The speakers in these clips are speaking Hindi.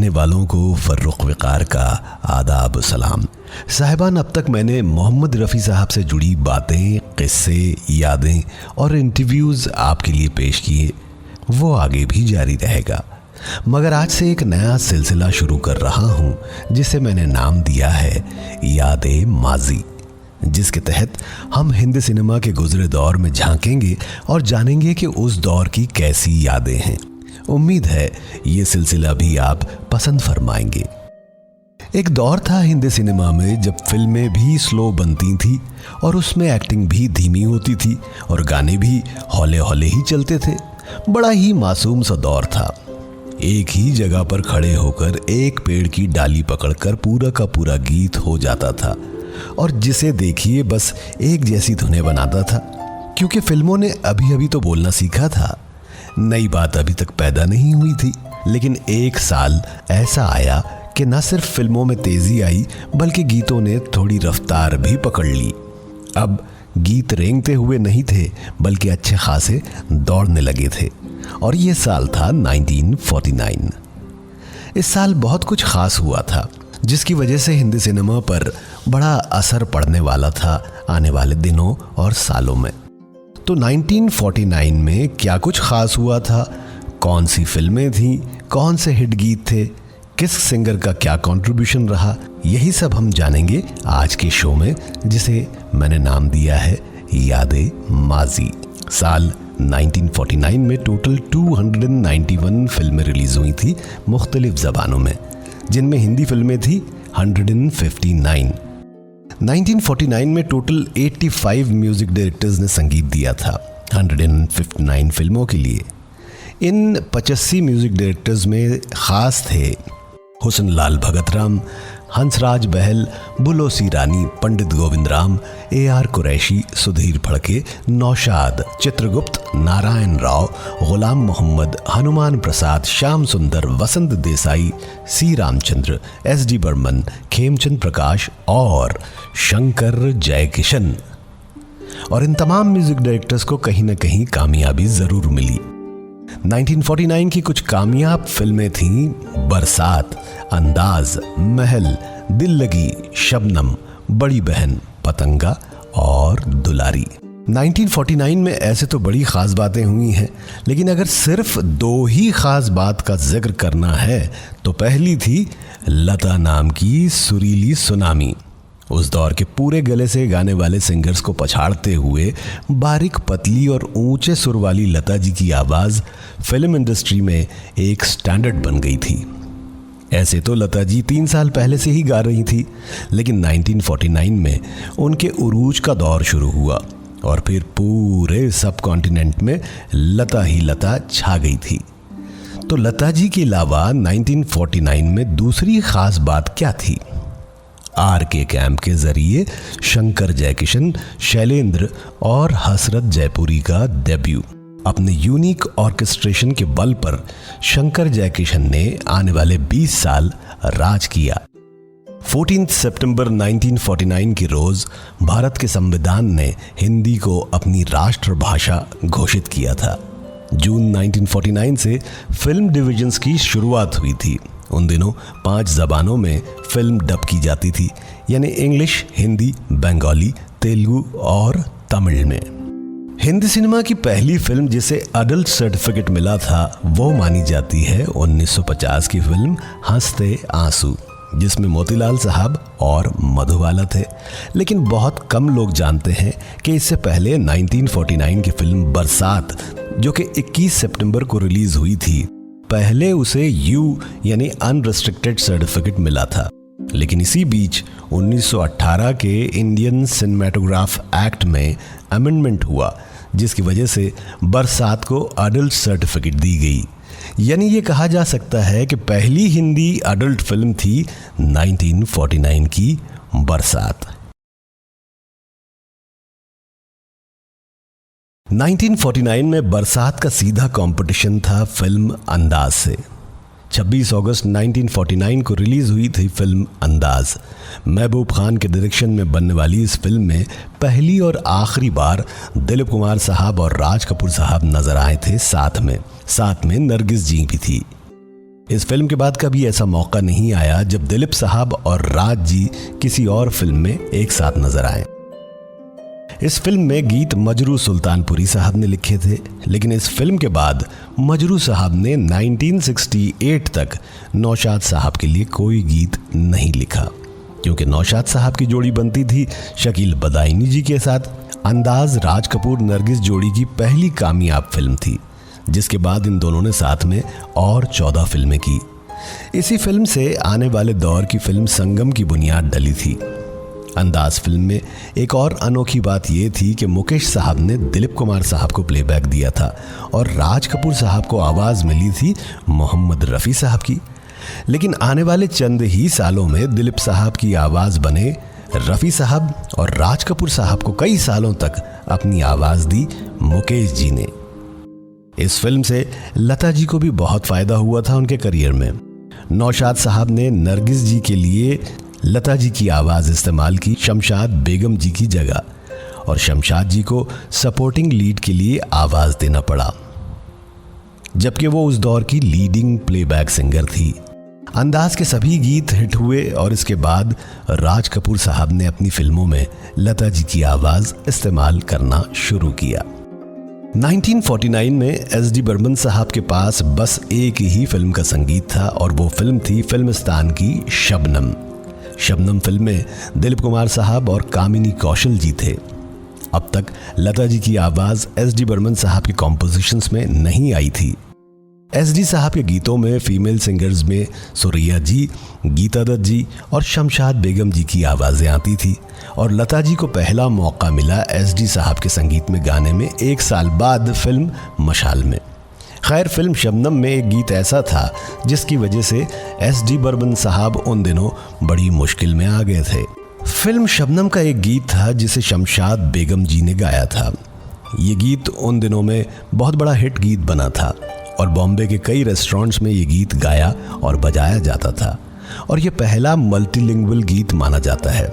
देखने वालों को फर्रुख वक़ार का आदाब सलाम। साहिबान, अब तक मैंने मोहम्मद रफ़ी साहब से जुड़ी बातें, किस्से, यादें और इंटरव्यूज़ आपके लिए पेश किए। वो आगे भी जारी रहेगा, मगर आज से एक नया सिलसिला शुरू कर रहा हूँ जिसे मैंने नाम दिया है यादें माजी, जिसके तहत हम हिंदी सिनेमा के गुजरे दौर में झांकेंगे और जानेंगे कि उस दौर की कैसी यादें हैं। उम्मीद है ये सिलसिला भी आप पसंद फरमाएंगे। एक दौर था हिंदी सिनेमा में जब फिल्में भी स्लो बनती थी और उसमें एक्टिंग भी धीमी होती थी और गाने भी हौले हौले ही चलते थे। बड़ा ही मासूम सा दौर था। एक ही जगह पर खड़े होकर एक पेड़ की डाली पकड़कर पूरा का पूरा गीत हो जाता था और जिसे देखिए बस एक जैसी धुनें बनाता था, क्योंकि फिल्मों ने अभी अभी तो बोलना सीखा था। नई बात अभी तक पैदा नहीं हुई थी। लेकिन एक साल ऐसा आया कि न सिर्फ फिल्मों में तेजी आई बल्कि गीतों ने थोड़ी रफ्तार भी पकड़ ली। अब गीत रेंगते हुए नहीं थे बल्कि अच्छे खासे दौड़ने लगे थे और ये साल था 1949। इस साल बहुत कुछ खास हुआ था जिसकी वजह से हिंदी सिनेमा पर बड़ा असर पड़ने वाला था आने वाले दिनों और सालों में। तो 1949 में क्या कुछ खास हुआ था, कौन सी फिल्में थीं, कौन से हिट गीत थे, किस सिंगर का क्या कंट्रीब्यूशन रहा, यही सब हम जानेंगे आज के शो में, जिसे मैंने नाम दिया है यादें माजी। साल 1949 में टोटल 291 फिल्में रिलीज हुई थी मुख्तलिफ ज़बानों में, जिनमें हिंदी फिल्में थी 159। 1949 में टोटल 85 म्यूजिक डायरेक्टर्स ने संगीत दिया था 159 फिल्मों के लिए। इन 85 म्यूजिक डायरेक्टर्स में खास थे हुसन लाल भगतराम, हंसराज बहल, बुलो सी रानी, पंडित गोविंद राम, AR कुरैशी, सुधीर फड़के, नौशाद, चित्रगुप्त, नारायण राव, गुलाम मोहम्मद, हनुमान प्रसाद, श्याम सुंदर, वसंत देसाई, C रामचंद्र, SD बर्मन, खेमचंद प्रकाश और शंकर जयकिशन। और इन तमाम म्यूजिक डायरेक्टर्स को कहीं ना कहीं कामयाबी जरूर मिली। 1949 की कुछ कामयाब फिल्में थीं बरसात, अंदाज, महल, दिल लगी, शबनम, बड़ी बहन, पतंगा और दुलारी। 1949 में ऐसे तो बड़ी खास बातें हुई हैं, लेकिन अगर सिर्फ दो ही खास बात का जिक्र करना है तो पहली थी लता नाम की सुरीली सुनामी। उस दौर के पूरे गले से गाने वाले सिंगर्स को पछाड़ते हुए बारीक, पतली और ऊंचे सुर वाली लता जी की आवाज़ फिल्म इंडस्ट्री में एक स्टैंडर्ड बन गई थी। ऐसे तो लता जी 3 साल पहले से ही गा रही थी, लेकिन 1949 में उनके उरूज का दौर शुरू हुआ और फिर पूरे सब कॉन्टिनेंट में लता ही लता छा गई थी। तो लता जी के अलावा 1949 में दूसरी खास बात क्या थी? RK कैंप के जरिए शंकर जयकिशन, शैलेंद्र और हसरत जयपुरी का डेब्यू। अपने यूनिक ऑर्केस्ट्रेशन के बल पर शंकर जयकिशन ने आने वाले 20 साल राज किया। 14 सितंबर 1949 के रोज भारत के संविधान ने हिंदी को अपनी राष्ट्रभाषा घोषित किया था। जून 1949 से फिल्म डिविजन्स की शुरुआत हुई थी। उन दिनों 5 ज़बानों में फिल्म डब की जाती थी, यानी इंग्लिश, हिंदी, बंगाली, तेलुगु और तमिल में। हिंदी सिनेमा की पहली फिल्म जिसे अडल्ट सर्टिफिकेट मिला था वो मानी जाती है 1950 की फिल्म हंसते आंसू, जिसमें मोतीलाल साहब और मधुबाला थे। लेकिन बहुत कम लोग जानते हैं कि इससे पहले 1949 की फिल्म बरसात, जो कि 21 सितंबर को रिलीज हुई थी, पहले उसे U यानी अनरिस्ट्रिक्टेड सर्टिफिकेट मिला था। लेकिन इसी बीच 1918 के इंडियन सिनेमेटोग्राफ एक्ट में अमेंडमेंट हुआ, जिसकी वजह से बरसात को अडल्ट सर्टिफिकेट दी गई। यानी ये कहा जा सकता है कि पहली हिंदी अडल्ट फिल्म थी 1949 की बरसात। 1949 में बरसात का सीधा कंपटीशन था फिल्म अंदाज से। 26 अगस्त 1949 को रिलीज हुई थी फिल्म अंदाज। महबूब खान के डायरेक्शन में बनने वाली इस फिल्म में पहली और आखिरी बार दिलीप कुमार साहब और राज कपूर साहब नजर आए थे साथ में नरगिस जी भी थी। इस फिल्म के बाद कभी ऐसा मौका नहीं आया जब दिलीप साहब और राज जी किसी और फिल्म में एक साथ नजर आए। इस फिल्म में गीत मजरू सुल्तानपुरी साहब ने लिखे थे, लेकिन इस फिल्म के बाद मजरू साहब ने 1968 तक नौशाद साहब के लिए कोई गीत नहीं लिखा, क्योंकि नौशाद साहब की जोड़ी बनती थी शकील बदायूनी जी के साथ। अंदाज राज कपूर नरगिस जोड़ी की पहली कामयाब फिल्म थी, जिसके बाद इन दोनों ने साथ में और 14 फिल्में की। इसी फिल्म से आने वाले दौर की फिल्म संगम की बुनियाद डली थी। अंदाज फिल्म में एक और अनोखी बात यह थी कि मुकेश साहब ने दिलीप कुमार साहब को प्लेबैक दिया था और राज कपूर साहब को आवाज़ मिली थी मोहम्मद रफ़ी साहब की। लेकिन आने वाले चंद ही सालों में दिलीप साहब की आवाज़ बने रफ़ी साहब और राज कपूर साहब को कई सालों तक अपनी आवाज़ दी मुकेश जी ने। इस फिल्म से लता जी को भी बहुत फ़ायदा हुआ था उनके करियर में। नौशाद साहब ने नरगिस जी के लिए लता जी की आवाज़ इस्तेमाल की शमशाद बेगम जी की जगह, और शमशाद जी को सपोर्टिंग लीड के लिए आवाज़ देना पड़ा, जबकि वो उस दौर की लीडिंग प्लेबैक सिंगर थी। अंदाज के सभी गीत हिट हुए और इसके बाद राज कपूर साहब ने अपनी फिल्मों में लता जी की आवाज़ इस्तेमाल करना शुरू किया। 1949 में एस.डी. बर्मन साहब के पास बस एक ही फिल्म का संगीत था और वो फिल्म थी फिल्मिस्तान की शबनम। शबनम फिल्म में दिलीप कुमार साहब और कामिनी कौशल जी थे। अब तक लता जी की आवाज़ एस.डी. बर्मन साहब के कॉम्पोजिशंस में नहीं आई थी। एस.डी. साहब के गीतों में फीमेल सिंगर्स में सुरैया जी, गीता दत्त जी और शमशाद बेगम जी की आवाज़ें आती थी, और लता जी को पहला मौका मिला एस.डी. साहब के संगीत में गाने में 1 साल बाद फिल्म मशाल में। खैर, फिल्म शबनम में एक गीत ऐसा था जिसकी वजह से एस.डी. बर्मन साहब उन दिनों बड़ी मुश्किल में आ गए थे। फिल्म शबनम का एक गीत था जिसे शमशाद बेगम जी ने गाया था। ये गीत उन दिनों में बहुत बड़ा हिट गीत बना था और बॉम्बे के कई रेस्टोरेंट्स में ये गीत गाया और बजाया जाता था, और ये पहला मल्टीलिंगुअल गीत माना जाता है।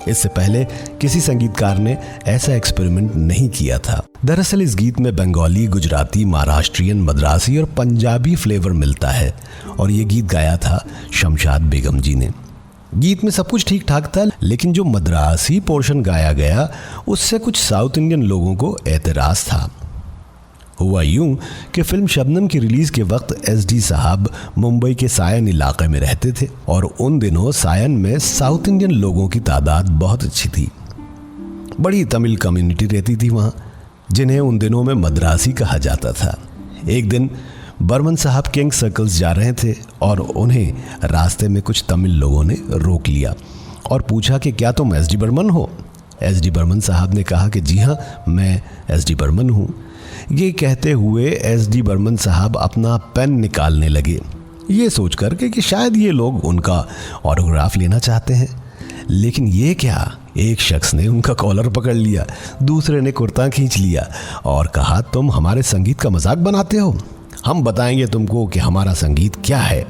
इससे पहले किसी संगीतकार ने ऐसा एक्सपेरिमेंट नहीं किया था। दरअसल इस गीत में बंगाली, गुजराती, महाराष्ट्रियन, मद्रासी और पंजाबी फ्लेवर मिलता है, और ये गीत गाया था शमशाद बेगम जी ने। गीत में सब कुछ ठीक ठाक था, लेकिन जो मद्रासी पोर्शन गाया गया उससे कुछ साउथ इंडियन लोगों को एतराज़ था। हुआ यूं कि फिल्म शबनम की रिलीज़ के वक्त एस.डी. साहब मुंबई के सायन इलाके में रहते थे, और उन दिनों सायन में साउथ इंडियन लोगों की तादाद बहुत अच्छी थी। बड़ी तमिल कम्युनिटी रहती थी वहाँ, जिन्हें उन दिनों में मद्रासी कहा जाता था। एक दिन बर्मन साहब किंग सर्कल्स जा रहे थे और उन्हें रास्ते में कुछ तमिल लोगों ने रोक लिया और पूछा कि क्या तुम एस.डी. बर्मन हो? एस.डी. बर्मन साहब ने कहा कि जी हाँ, मैं एस.डी. बर्मन हूँ। ये कहते हुए एस.डी. बर्मन साहब अपना पेन निकालने लगे, ये सोचकर कि शायद ये लोग उनका ऑटोग्राफ लेना चाहते हैं। लेकिन ये क्या, एक शख्स ने उनका कॉलर पकड़ लिया, दूसरे ने कुर्ता खींच लिया और कहा, तुम हमारे संगीत का मजाक बनाते हो, हम बताएंगे तुमको कि हमारा संगीत क्या है।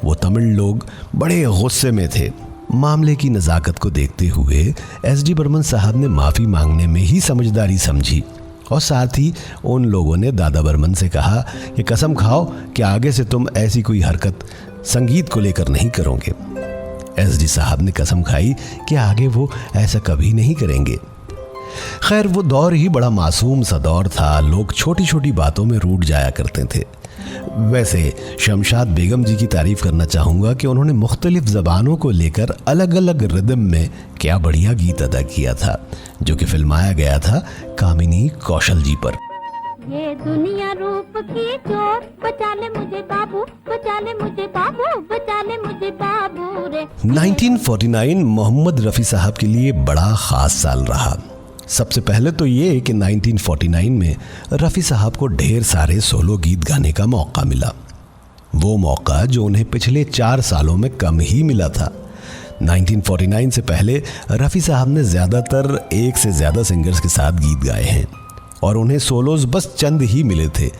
वो तमिल लोग बड़े गुस्से में थे। मामले की नज़ाकत को देखते हुए एस.डी. बर्मन साहब ने माफ़ी मांगने में ही समझदारी समझी, और साथ ही उन लोगों ने दादा बर्मन से कहा कि कसम खाओ कि आगे से तुम ऐसी कोई हरकत संगीत को लेकर नहीं करोगे। एस.डी. साहब ने कसम खाई कि आगे वो ऐसा कभी नहीं करेंगे। खैर, वो दौर ही बड़ा मासूम सा दौर था, लोग छोटी छोटी बातों में रूठ जाया करते थे। वैसे शमशाद बेगम जी की तारीफ करना चाहूँगा कि उन्होंने मुख्तलिफ ज़बानों को लेकर अलग अलग रिदम में क्या बढ़िया गीत अदा किया था, जो कि फिल्माया गया था कामिनी कौशल जी पर। ये दुनिया रूप की चोर, बचा ले मुझे बाबू, बचा ले मुझे बाबू, बचा ले मुझे बाबू रे। 1949 मोहम्मद रफ़ी साहब के लिए बड़ा ख़ास साल रहा। सबसे पहले तो ये कि 1949 में रफ़ी साहब को ढेर सारे सोलो गीत गाने का मौका मिला, वो मौका जो उन्हें पिछले 4 सालों में कम ही मिला था। 1949 से पहले रफ़ी साहब ने ज़्यादातर एक से ज़्यादा सिंगर्स के साथ गीत गाए हैं और उन्हें सोलोज बस चंद ही मिले थे,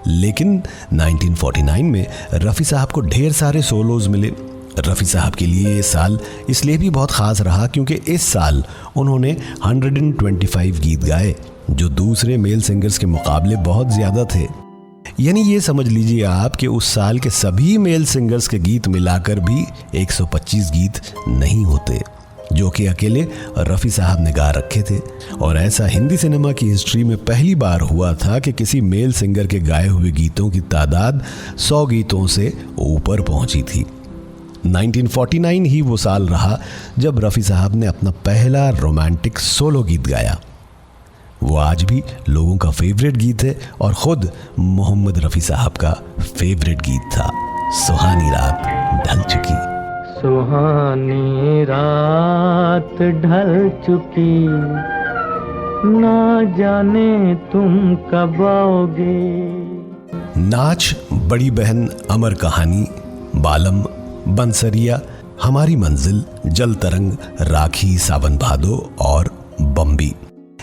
लेकिन 1949 में रफ़ी साहब को ढेर सारे सोलोज मिले। रफ़ी साहब के लिए ये साल इसलिए भी बहुत ख़ास रहा क्योंकि इस साल उन्होंने 125 गीत गाए, जो दूसरे मेल सिंगर्स के मुकाबले बहुत ज़्यादा थे। यानी ये समझ लीजिए आप कि उस साल के सभी मेल सिंगर्स के गीत मिलाकर भी 125 गीत नहीं होते, जो कि अकेले रफ़ी साहब ने गा रखे थे। और ऐसा हिंदी सिनेमा की हिस्ट्री में पहली बार हुआ था कि किसी मेल सिंगर के गाए हुए गीतों की तादाद 100 गीतों से ऊपर पहुंची थी। 1949 ही वो साल रहा जब रफ़ी साहब ने अपना पहला रोमांटिक सोलो गीत गाया। वो आज भी लोगों का फेवरेट गीत है और ख़ुद मोहम्मद रफ़ी साहब का फेवरेट गीत था। सुहानी रात ढल चुकी, सुहानी रात ढल चुकी, ना जाने तुम कब आओगे। नाच, बड़ी बहन, अमर कहानी, बालम, बंसरिया, हमारी मंजिल, जल तरंग, राखी, सावन भादो और बम्बी,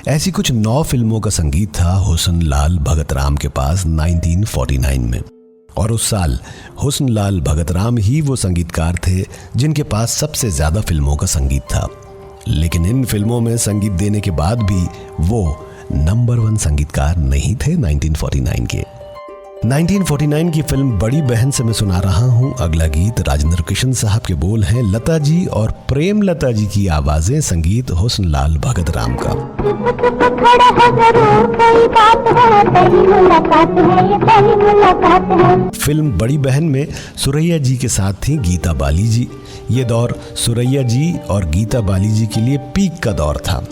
ऐसी कुछ 9 फिल्मों का संगीत था हुस्न लाल भगत राम के पास 1949 में। और उस साल हुस्न लाल भगत राम ही वो संगीतकार थे जिनके पास सबसे ज्यादा फिल्मों का संगीत था। लेकिन इन फिल्मों में संगीत देने के बाद भी वो नंबर 1 संगीतकार नहीं थे 1949 के। 1949 की फिल्म बड़ी बहन से मैं सुना रहा हूं अगला गीत। राजेंद्र किशन साहब के बोल हैं, लता जी और प्रेम लता जी की आवाजें, संगीत हुस्न लाल भगत राम का। फिल्म बड़ी बहन में सुरैया जी के साथ थी गीता बाली जी। ये दौर सुरैया जी और गीता बाली जी के लिए पीक का दौर था।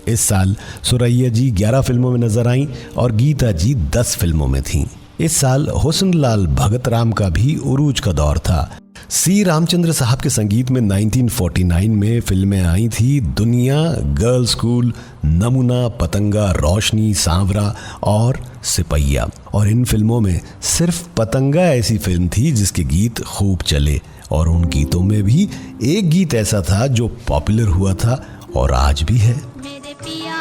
इस साल सुरैया जी 11 फिल्मों में नजर आईं और गीता जी 10 फिल्मों में थीं। इस साल हुस्न लाल भगत राम का भी उरूज का दौर था। सी रामचंद्र साहब के संगीत में 1949 में फिल्में आई थी दुनिया, गर्ल स्कूल, नमूना, पतंगा, रोशनी, सांवरा और सिपैया। और इन फिल्मों में सिर्फ पतंगा ऐसी फिल्म थी जिसके गीत खूब चले। और उन गीतों में भी एक गीत ऐसा था जो पॉपुलर हुआ था और आज भी है। मेरे पिया,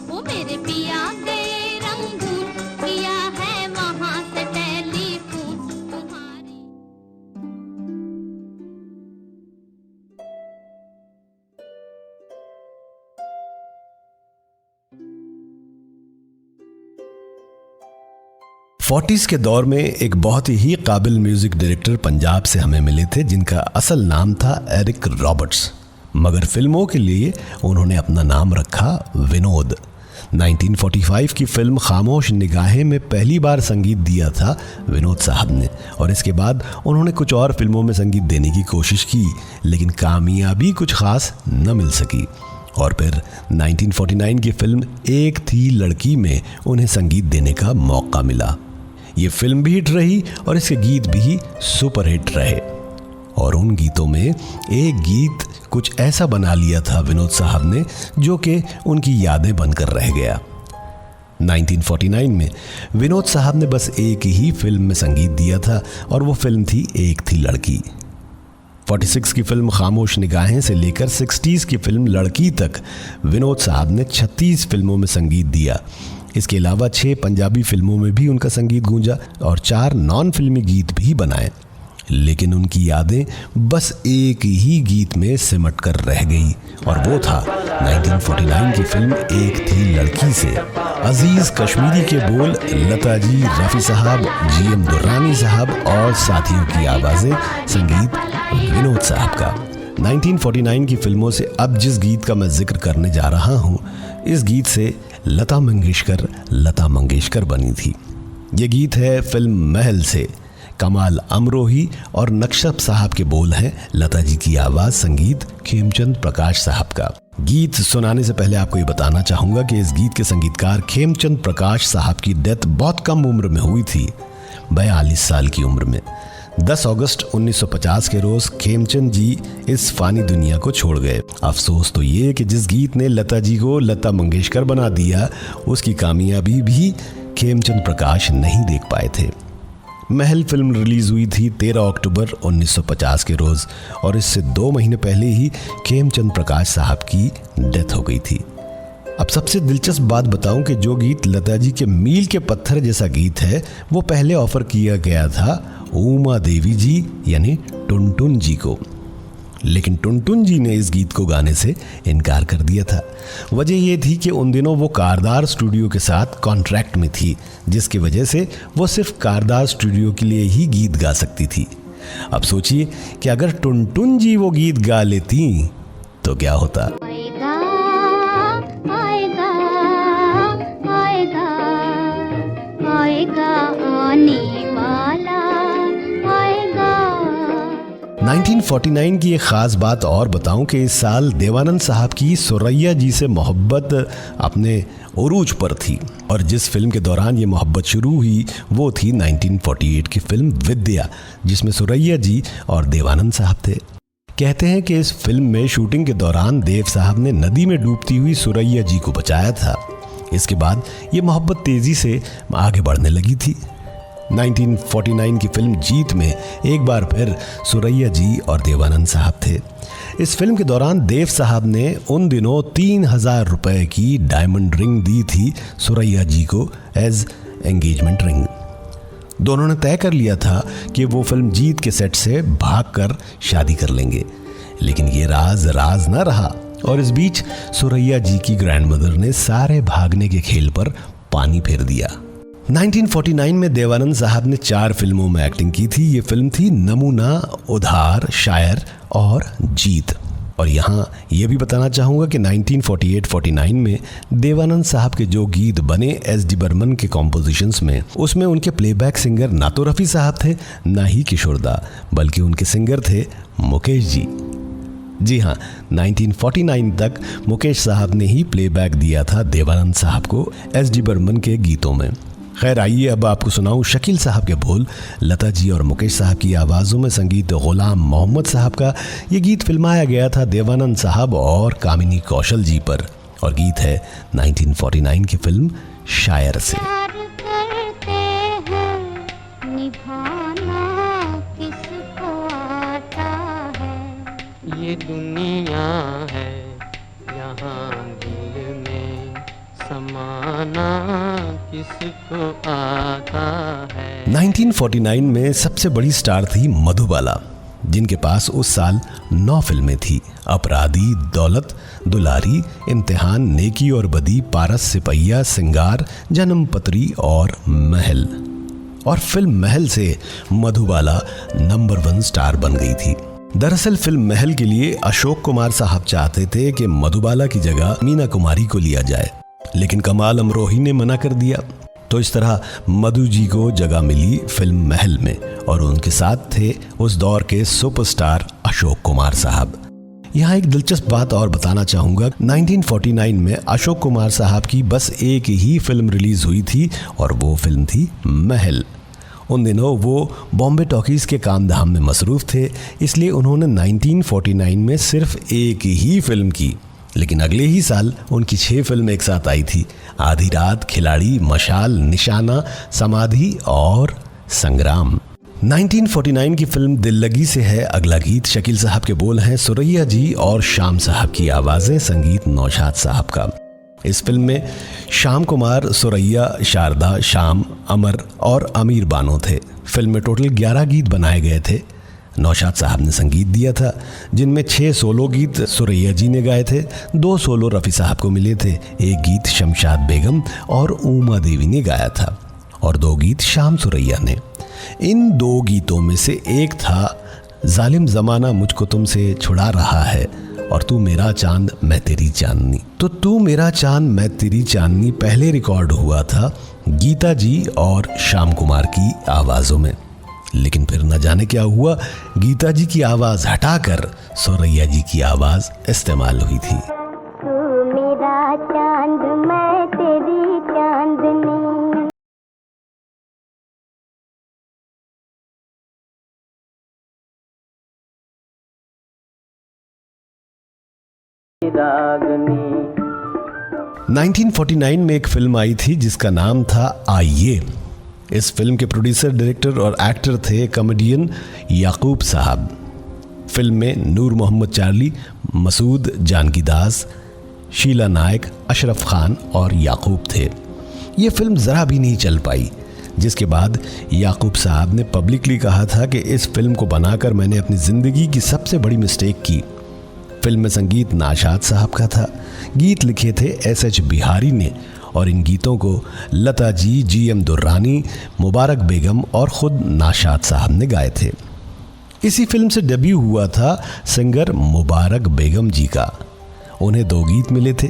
वो मेरे पिया गए रंगून, किया है वहाँ से टेलीफोन तुम्हारी। फोर्टीज़ के दौर में एक बहुत ही काबिल म्यूजिक डायरेक्टर पंजाब से हमें मिले थे जिनका असल नाम था एरिक रॉबर्ट्स, मगर फिल्मों के लिए उन्होंने अपना नाम रखा विनोद। 1945 की फिल्म खामोश निगाहें में पहली बार संगीत दिया था विनोद साहब ने और इसके बाद उन्होंने कुछ और फिल्मों में संगीत देने की कोशिश की, लेकिन कामयाबी कुछ खास न मिल सकी। और फिर 1949 की फिल्म एक थी लड़की में उन्हें संगीत देने का मौका मिला। ये फिल्म भी हिट रही और इसके गीत भी सुपर हिट रहे। और उन गीतों में एक गीत कुछ ऐसा बना लिया था विनोद साहब ने जो कि उनकी यादें बनकर रह गया। 1949 में विनोद साहब ने बस एक ही फिल्म में संगीत दिया था और वो फिल्म थी एक थी लड़की। 46 की फिल्म खामोश निगाहें से लेकर 60s की फिल्म लड़की तक विनोद साहब ने 36 फिल्मों में संगीत दिया। इसके अलावा 6 पंजाबी फिल्मों में भी उनका संगीत गूंजा और 4 नॉन फिल्मी गीत भी बनाए। लेकिन उनकी यादें बस एक ही गीत में सिमट कर रह गई और वो था 1949 की फिल्म एक थी लड़की से। अजीज कश्मीरी के बोल, लता जी, रफ़ी साहब, GM दुर्रानी साहब और साथियों की आवाज़ें, संगीत विनोद साहब का। 1949 की फिल्मों से अब जिस गीत का मैं जिक्र करने जा रहा हूँ, इस गीत से लता मंगेशकर बनी थी। ये गीत है फिल्म महल से। कमाल अमरोही और नक्शब साहब के बोल हैं, लता जी की आवाज़, संगीत खेमचंद प्रकाश साहब का। गीत सुनाने से पहले आपको ये बताना चाहूँगा कि इस गीत के संगीतकार खेमचंद प्रकाश साहब की डेथ बहुत कम उम्र में हुई थी, 42 साल की उम्र में। 10 अगस्त 1950 के रोज़ खेमचंद जी इस फानी दुनिया को छोड़ गए। अफसोस तो ये कि जिस गीत ने लता जी को लता मंगेशकर बना दिया, उसकी कामयाबी भी खेमचंद प्रकाश नहीं देख पाए थे। महल फिल्म रिलीज हुई थी 13 अक्टूबर 1950 के रोज़ और इससे 2 महीने पहले ही खेमचंद प्रकाश साहब की डेथ हो गई थी। अब सबसे दिलचस्प बात बताऊं कि जो गीत लता जी के मील के पत्थर जैसा गीत है, वो पहले ऑफर किया गया था उमा देवी जी यानी टुनटुन जी को। लेकिन टुनटुन जी ने इस गीत को गाने से इनकार कर दिया था। वजह ये थी कि उन दिनों वो कारदार स्टूडियो के साथ कॉन्ट्रैक्ट में थी, जिसकी वजह से वो सिर्फ कारदार स्टूडियो के लिए ही गीत गा सकती थी। अब सोचिए कि अगर टुनटुन जी वो गीत गा लेती तो क्या होता। आएगा आएगा आएगा आएगा आने वाला आएगा। 1949 की एक ख़ास बात और बताऊं कि इस साल देवानंद साहब की सुरैया जी से मोहब्बत अपने उरूज पर थी, और जिस फिल्म के दौरान ये मोहब्बत शुरू हुई वो थी 1948 की फिल्म विद्या, जिसमें सुरैया जी और देवानंद साहब थे। कहते हैं कि इस फिल्म में शूटिंग के दौरान देव साहब ने नदी में डूबती हुई सुरैया जी को बचाया था। इसके बाद ये मोहब्बत तेज़ी से आगे बढ़ने लगी थी। 1949 की फिल्म जीत में एक बार फिर सुरैया जी और देवानंद साहब थे। इस फिल्म के दौरान देव साहब ने उन दिनों 3000 रुपए की डायमंड रिंग दी थी सुरैया जी को एज एंगेजमेंट रिंग। दोनों ने तय कर लिया था कि वो फिल्म जीत के सेट से भागकर शादी कर लेंगे, लेकिन ये राज न रहा, और इस बीच सुरैया जी की ग्रैंडमदर ने सारे भागने के खेल पर पानी फेर दिया। 1949 में देवानंद साहब ने 4 फिल्मों में एक्टिंग की थी। ये फिल्म थी नमूना, उधार, शायर और जीत। और यहाँ ये भी बताना चाहूँगा कि 1948-49 में देवानंद साहब के जो गीत बने एस.डी. बर्मन के कॉम्पोजिशंस में, उसमें उनके प्लेबैक सिंगर ना तो रफ़ी साहब थे ना ही किशोरदा, बल्कि उनके सिंगर थे मुकेश जी। जी हाँ, 1949 तक मुकेश साहब ने ही प्लेबैक दिया था देवानंद साहब को एस.डी. बर्मन के गीतों में। खैर, आइए अब आपको सुनाऊं शकील साहब के बोल, लता जी और मुकेश साहब की आवाज़ों में संगीत गुलाम मोहम्मद साहब का। ये गीत फिल्माया गया था देवानंद साहब और कामिनी कौशल जी पर, और गीत है 1949 की फिल्म शायर से। प्यार करते हैं निभाना किसको आता है, ये दुनिया है यहाँ दिल में समाना किसको आता है। 1949 में सबसे बड़ी स्टार थी मधुबाला, जिनके पास उस साल 9 फिल्में थी। अपराधी, दौलत, दुलारी, इम्तिहान, नेकी और बदी, पारस सिपहिया, सिंगार, जन्म पत्री और महल। और फिल्म महल से मधुबाला नंबर 1 स्टार बन गई थी। दरअसल फिल्म महल के लिए अशोक कुमार साहब चाहते थे कि मधुबाला की जगह मीना कुमारी को लिया जाए, लेकिन कमाल अमरोही ने मना कर दिया। तो इस तरह मधु जी को जगह मिली फिल्म महल में, और उनके साथ थे उस दौर के सुपरस्टार अशोक कुमार साहब। यहाँ एक दिलचस्प बात और बताना चाहूँगा, 1949 में अशोक कुमार साहब की बस एक ही फिल्म रिलीज हुई थी, और वो फिल्म थी महल। उन दिनों वो बॉम्बे टॉकीज़ के काम धाम में मसरूफ़ थे, इसलिए उन्होंने 1949 में सिर्फ एक ही फिल्म की। लेकिन अगले ही साल उनकी 6 फिल्में एक साथ आई थी, आधी रात, खिलाड़ी, मशाल, निशाना, समाधि और संग्राम। 1949 की फिल्म दिल लगी से है अगला गीत। शकील साहब के बोल हैं, सुरैया जी और श्याम साहब की आवाज़ें, संगीत नौशाद साहब का। इस फिल्म में श्याम कुमार, सुरैया, शारदा, श्याम, अमर और अमीर बानो थे। फिल्म में टोटल 11 गीत बनाए गए थे। नौशाद साहब ने संगीत दिया था, जिनमें 6 सोलो गीत सुरैया जी ने गाए थे, 2 सोलो रफ़ी साहब को मिले थे, 1 गीत शमशाद बेगम और उमा देवी ने गाया था, और 2 गीत शाम सुरैया ने। इन 2 गीतों में से एक था जालिम ज़माना मुझको तुमसे छुड़ा रहा है, और तू मेरा चांद मैं तेरी चांदनी। तो तू मेरा चांद मैं तेरी चांदनी पहले रिकॉर्ड हुआ था गीता जी और श्याम कुमार की आवाज़ों में, लेकिन फिर न जाने क्या हुआ, गीता जी की आवाज़ हटाकर सुरैया जी की आवाज़ इस्तेमाल हुई थी। तू मेरा चांद मैं तेरी चांदनी। रागनी 1949 में एक फिल्म आई थी जिसका नाम था आइए। इस फिल्म के प्रोड्यूसर, डायरेक्टर और एक्टर थे कॉमेडियन याकूब साहब। फिल्म में नूर मोहम्मद चार्ली, मसूद, जानकी दास, शीला नायक, अशरफ खान और याकूब थे। ये फिल्म ज़रा भी नहीं चल पाई। जिसके बाद याकूब साहब ने पब्लिकली कहा था कि इस फिल्म को बनाकर मैंने अपनी ज़िंदगी की सबसे बड़ी मिस्टेक की। फिल्म में संगीत नाशाद साहब का था, गीत लिखे थे एस.एच. बिहारी ने और इन गीतों को लता जी, जी.एम. दुर्रानी, मुबारक बेगम और ख़ुद नाशाद साहब ने गाए थे। इसी फिल्म से डेब्यू हुआ था सिंगर मुबारक बेगम जी का। उन्हें 2 गीत मिले थे,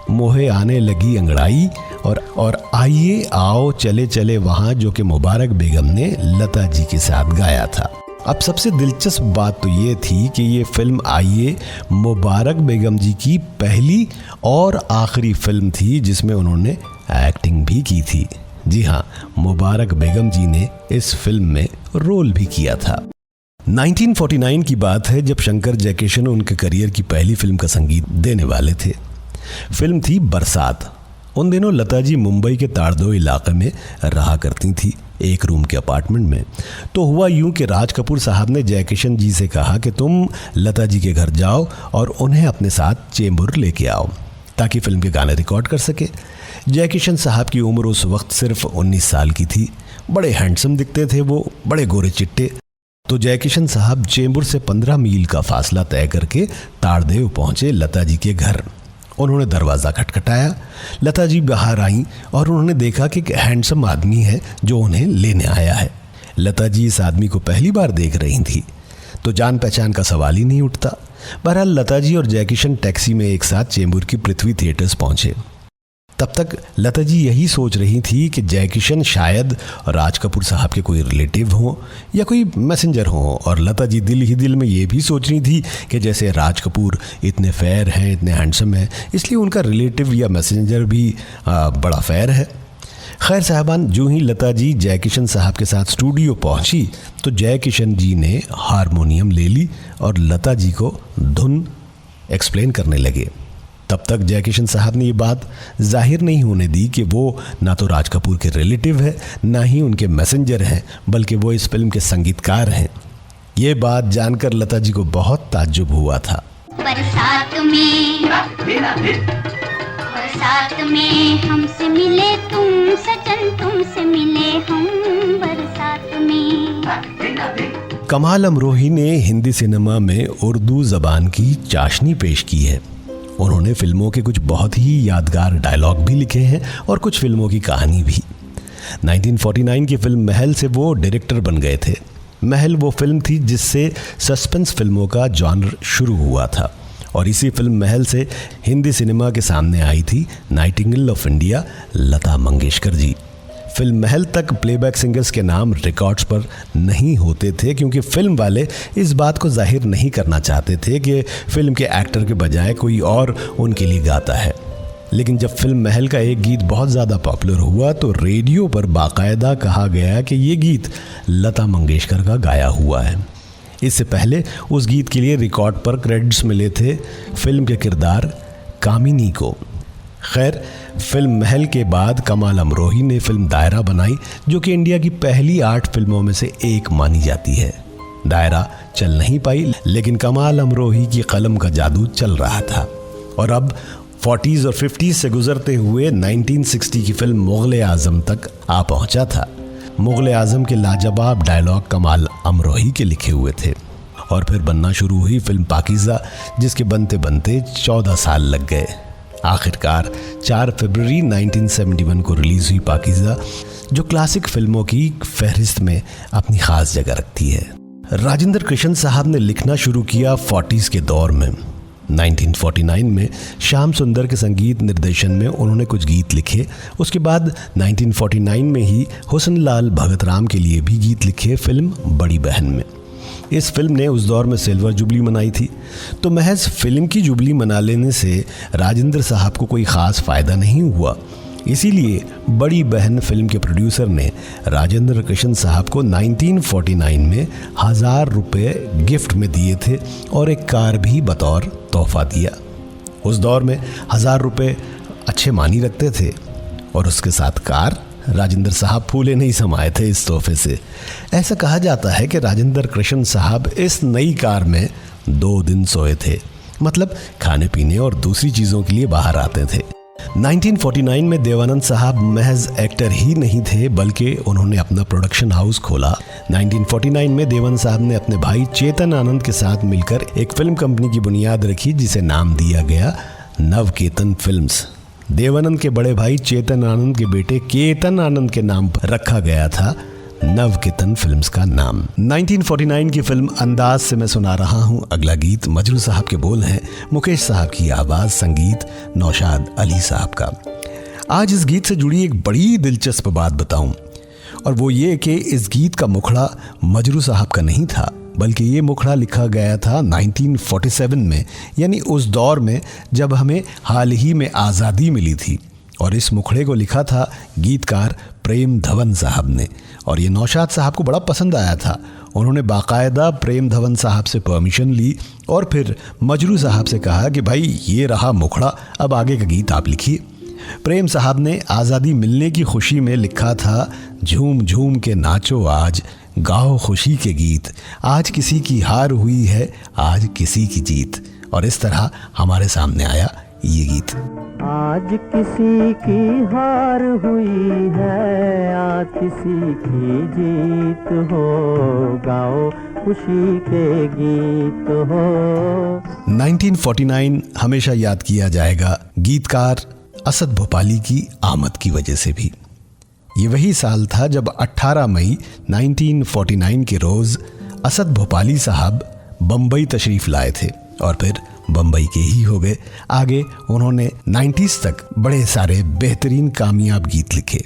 मोहे आने लगी अंगड़ाई और आइए आओ चले चले वहाँ, जो कि मुबारक बेगम ने लता जी के साथ गाया था। अब सबसे दिलचस्प बात तो ये थी कि ये फिल्म आइए मुबारक बेगम जी की पहली और आखिरी फिल्म थी जिसमें उन्होंने एक्टिंग भी की थी। जी हाँ, मुबारक बेगम जी ने इस फिल्म में रोल भी किया था। 1949 की बात है जब शंकर जयकिशन उनके करियर की पहली फिल्म का संगीत देने वाले थे। फिल्म थी बरसात। उन दिनों लता जी मुंबई के ताड़दो इलाके में रहा करती थी, एक रूम के अपार्टमेंट में। तो हुआ यूं कि राज कपूर साहब ने जयकिशन जी से कहा कि तुम लता जी के घर जाओ और उन्हें अपने साथ चेंबूर लेके आओ ताकि फिल्म के गाने रिकॉर्ड कर सके। जयकिशन साहब की उम्र उस वक्त सिर्फ 19 साल की थी। बड़े हैंडसम दिखते थे वो, बड़े गोरे चिट्टे। तो जयकिशन साहब चेंबूर से 15 मील का फासला तय करके ताड़देव पहुंचे लता जी के घर। उन्होंने दरवाज़ा खटखटाया। लता जी बाहर आईं और उन्होंने देखा कि एक हैंडसम आदमी है जो उन्हें लेने आया है। लता जी इस आदमी को पहली बार देख रही थी तो जान पहचान का सवाल ही नहीं उठता। बहरहाल लता जी और जयकिशन टैक्सी में एक साथ चेंबूर की पृथ्वी थिएटर्स पहुंचे। तब तक लता जी यही सोच रही थी कि जयकिशन शायद राज कपूर साहब के कोई रिलेटिव हों या कोई मैसेंजर हों, और लता जी दिल ही दिल में ये भी सोच रही थी कि जैसे राज कपूर इतने फेयर हैं, इतने हैंडसम हैं, इसलिए उनका रिलेटिव या मैसेंजर भी बड़ा फेयर है। खैर साहबान, जो ही लता जी जयकिशन साहब के साथ स्टूडियो पहुंची तो जयकिशन जी ने हारमोनियम ले ली और लता जी को धुन एक्सप्लेन करने लगे। तब तक जयकिशन साहब ने ये बात जाहिर नहीं होने दी कि वो ना तो राज कपूर के रिलेटिव है, ना ही उनके मैसेंजर हैं, बल्कि वो इस फिल्म के संगीतकार हैं। ये बात जानकर लता जी को बहुत ताज्जुब हुआ था। बरसात में हमसे मिले तुम सजन, तुमसे मिले हम बरसात में। कमाल अमरोही ने हिंदी सिनेमा में उर्दू ज़बान की चाशनी पेश की है। उन्होंने फिल्मों के कुछ बहुत ही यादगार डायलॉग भी लिखे हैं और कुछ फिल्मों की कहानी भी। 1949 की फिल्म महल से वो डायरेक्टर बन गए थे। महल वो फिल्म थी जिससे सस्पेंस फिल्मों का जॉनर शुरू हुआ था और इसी फिल्म महल से हिंदी सिनेमा के सामने आई थी nightingale of India Lata Mangeshkar ji. Film Mahal तक प्लेबैक सिंगर्स के नाम रिकॉर्ड्स पर नहीं होते थे क्योंकि फिल्म वाले इस बात को जाहिर नहीं करना चाहते थे कि फिल्म के एक्टर के बजाय कोई और उनके लिए गाता है। लेकिन जब फिल्म महल का एक गीत बहुत ज़्यादा पॉपुलर हुआ तो रेडियो पर बाकायदा कहा गया कि ये गीत लता मंगेशकर का गाया हुआ है। इससे पहले उस गीत के लिए रिकॉर्ड पर क्रेडिट्स मिले थे फिल्म के किरदार कामिनी को। खैर, फिल्म महल के बाद कमाल अमरोही ने फिल्म दायरा बनाई जो कि इंडिया की पहली 8 फिल्मों में से एक मानी जाती है। दायरा चल नहीं पाई लेकिन कमाल अमरोही की कलम का जादू चल रहा था और अब 40s और 50s से गुजरते हुए 1960 की फिल्म मुग़ल आज़म तक आ पहुंचा था। मुग़ल आज़म के लाजवाब डायलॉग कमाल अमरोही के लिखे हुए थे और फिर बनना शुरू हुई फिल्म पाकीज़ा, जिसके बनते बनते 14 साल लग गए। आखिरकार 4 फरवरी 1971 को रिलीज़ हुई पाकीज़ा, जो क्लासिक फिल्मों की फहरिस्त में अपनी ख़ास जगह रखती है। राजेंद्र कृष्ण साहब ने लिखना शुरू किया 40s के दौर में। 1949 में श्याम सुंदर के संगीत निर्देशन में उन्होंने कुछ गीत लिखे। उसके बाद 1949 में ही हुसन लाल भगत राम के लिए भी गीत लिखे फिल्म बड़ी बहन में। इस फिल्म ने उस दौर में सिल्वर जुबली मनाई थी। तो महज फिल्म की जुबली मना लेने से राजेंद्र साहब को कोई ख़ास फ़ायदा नहीं हुआ। इसीलिए बड़ी बहन फिल्म के प्रोड्यूसर ने राजेंद्र कृष्ण साहब को 1949 में 1000 रुपये गिफ्ट में दिए थे और एक कार भी बतौर तोहफा दिया। उस दौर में 1000 रुपये अच्छे मानी रखते थे और उसके साथ कार। राजेंद्र साहब फूले नहीं समाये थे इस तोहफे से। ऐसा कहा जाता है कि राजेंद्र कृष्ण साहब इस नई कार में 2 दिन सोए थे, मतलब खाने पीने और दूसरी चीज़ों के लिए बाहर आते थे। 1949 में देवानंद साहब महज एक्टर ही नहीं थे बल्कि उन्होंने अपना प्रोडक्शन हाउस खोला। 1949 में देवानंद साहब ने अपने भाई चेतन आनंद के साथ मिलकर एक फिल्म कंपनी की बुनियाद रखी जिसे नाम दिया गया नवकेतन फिल्म्स। देवानंद के बड़े भाई चेतन आनंद के बेटे केतन आनंद के नाम पर रखा गया था नवकेतन फिल्म्स का नाम। 1949 की फिल्म अंदाज से मैं सुना रहा हूं अगला गीत। मजरू साहब के बोल हैं, मुकेश साहब की आवाज, संगीत नौशाद अली साहब का। आज इस गीत से जुड़ी एक बड़ी दिलचस्प बात बताऊं, और वो ये कि इस गीत का मुखड़ा मजरू साहब का नहीं था, बल्कि ये मुखड़ा लिखा गया था 1947 में, यानी उस दौर में जब हमें हाल ही में आज़ादी मिली थी। और इस मुखड़े को लिखा था गीतकार प्रेम धवन साहब ने, और ये नौशाद साहब को बड़ा पसंद आया था। उन्होंने बाकायदा प्रेम धवन साहब से परमिशन ली और फिर मजरू साहब से कहा कि भाई ये रहा मुखड़ा, अब आगे का गीत आप लिखिए। प्रेम साहब ने आज़ादी मिलने की खुशी में लिखा था, झूम झूम के नाचो आज, गाओ खुशी के गीत, आज किसी की हार हुई है, आज किसी की जीत। और इस तरह हमारे सामने आया ये गीत। आज किसी की हार हुई है, आज किसी की जीत हो, गाओ खुशी के गीत हो। 1949 हमेशा याद किया जाएगा गीतकार असद भोपाली की आमद की वजह से भी। ये वही साल था जब 18 मई 1949 के रोज असद भोपाली साहब बम्बई तशरीफ लाए थे और फिर बम्बई के ही हो गए। आगे उन्होंने 90s तक बड़े सारे बेहतरीन कामयाब गीत लिखे।